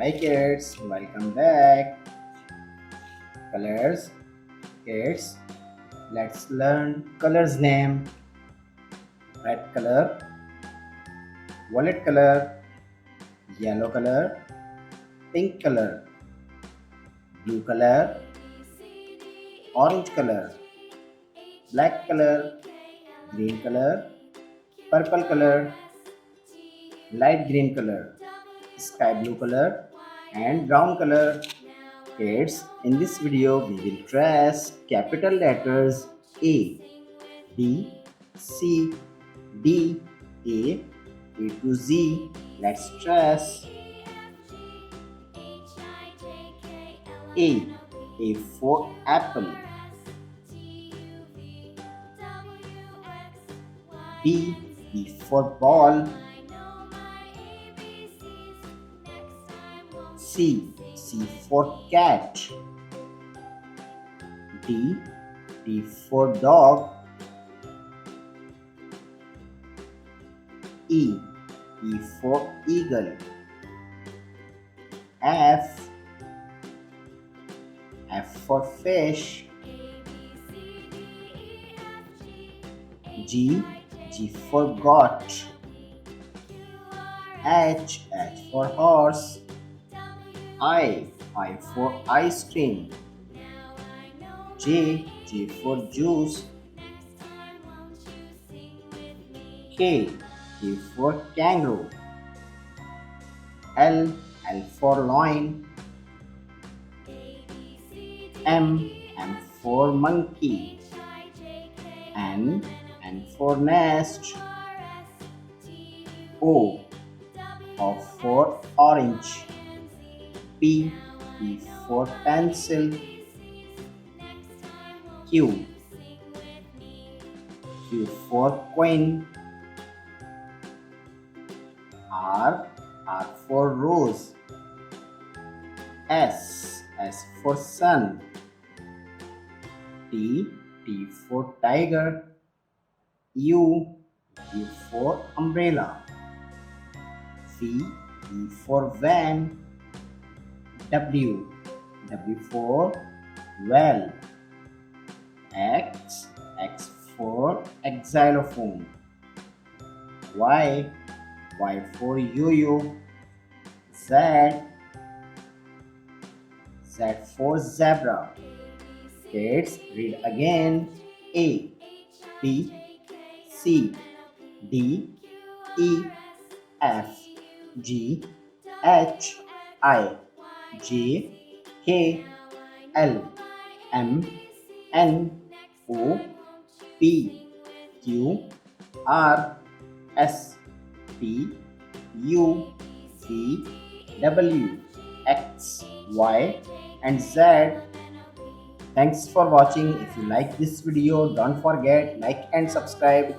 Hi kids, welcome back. Colors, kids, let's learn colors name. Red color, violet color, yellow color, pink color, blue color, orange color, black color, green color, purple color, light green color, sky blue color, and brown color. Kids, in this video we will trace capital letters A, B, C, D, A to Z. Let's trace A. A for apple. B. B for ball. C. C for cat. D. D for dog. E. E for eagle. F. F for fish. G. G for goat. H. H for horse. I for ice cream. J. J for juice. K. K for kangaroo. L for lion. M for monkey. N for nest. O for orange. P for pencil. Q for queen. R for rose. S for sun. T for tiger. U for umbrella. V for van. W for well. X for xylophone. Y for yo-yo. Z for zebra. Kids, read again. A, B, C, D, E, F, G, H, I, J, K, L, M, N, O, P, Q, R, S, T, U, V, W, X, Y, and Z. Thanks for watching. If you like this video, don't forget like and subscribe.